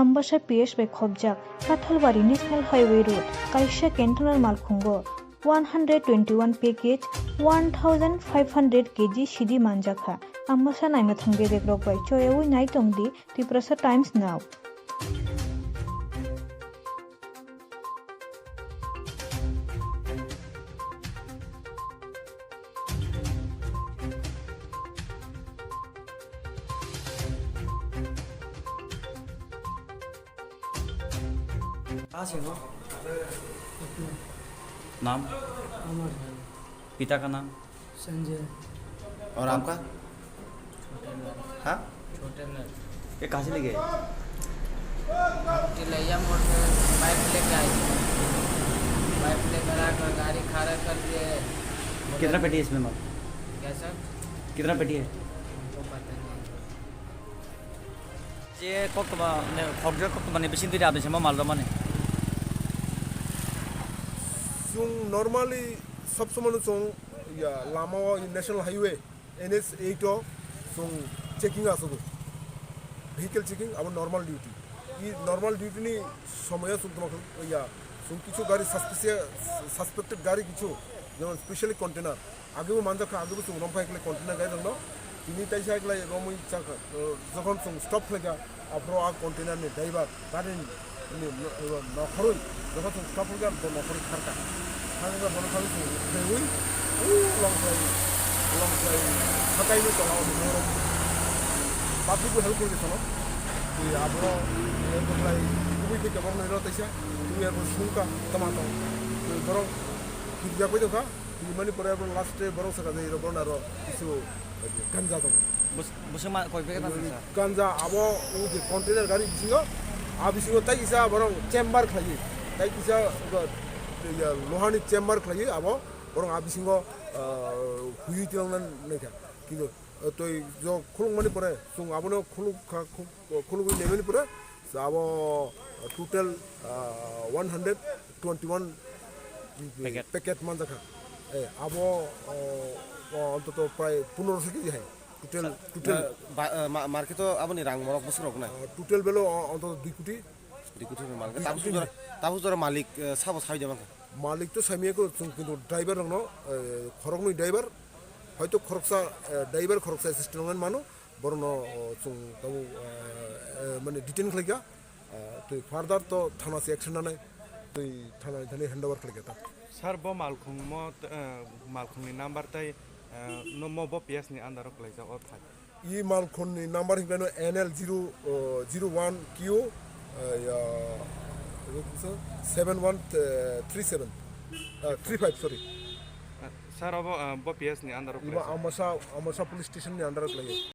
Ambassa PS by Phekjak, Kathalbari National Highway Road, Kaisha Cantonal Malkhungo, 121 package, 1500 kg Shidi Manjak Kha, Ambassa Naimwthang bedek rok by Choyawi Naitong di Tiprasa Times Now. कहाँ से हो? नाम? पिता का नाम? संजय। और आपका? हाँ? छोटे ये कहाँ से ले गए? तिलैया मोड़ में बाइक लेके आई थी। बाइक लेकर आकर गाड़ी खड़ा कर दिए। कितना पेटी है इसमें माल? क्या सर? कितना पेटी है? हमको पता नहीं। ये कब ने खगजर कब माने बेसिन दिन आबे से माल माने जों नॉर्मली सब समय जों या लामा नेशनल हाईवे NH 8 जों चेकिंग आसो vehicle checking our normal duty ये normal duty नि समय जों तमक या जों किछु गाड़ी suspected गाड़ी किछु जेमन स्पेशली कंटेनर आगे वो मानजा खा आगे वो जों रंफा एकले कंटेनर गाड़ी दंनो तिनि ताइसा एकले रमै चाका जखन जों स्टप लगा आफ्रो आ कंटेनर नि ड्राइवर गाड़ी नि नखरै जखन जों स्टप लगा तो नखरै खारका खारका बन खालि जों दै लं हाथाइ नि तलाव नरम बाथुको हेल्प कर दिसनो तो आब्रो एरलाई कुबि के गबन न रतैसा तु एरबो सुंका टमाटो तो बरो किजा कइ दखा माने परे आब्रो लास्ट बरो सका दे रबो नारो किसु गांजा दं बुसमा कय पेकेट ना गांजा आबो उ जे कंटेनर गाड़ी बिसिङो आ बिसिङो ताइ इसा बरो चेम्बर खालि ताइ किसा लोहानि चेम्बर खालि आबो बरो आ बिसिङो हुइ तिलंनान नखा किदो तो जो खुलुं माने परे जों आबोनो खुलुं लेभेल परे आबो टोटल 121 पैकेट मानजाखा ए आबो অন্তত প্রায় 1500 কেজি হয় টোটাল মার্কেটও আপনি রাং মরক বছর রক না টোটাল বেলো অন্তত 2 কোটি মার্কেট তারপর মালিক সাব সাই যাবা মালিক তো সামিয়াকো কিন্তু ড্রাইভার রং খরক নই ড্রাইভার হয়তো খরকসা ড্রাইভার খরকসা অ্যাসিস্ট্যান্ট মানো বরন जों তাও মানে ডিটেইন খাইগা তো ফার্দার তো থানা সে অ্যাকশন না তো থানা ধানে হ্যান্ডওভার খাইগা তা Sar bo malkhungni number tai no mo bo PS ni andar klaisa o thak ই মালখনি নাম্বার হিংকানো NL 001Q 7137 35 sorry sar bo PS ni andar Ambassa police station ni andar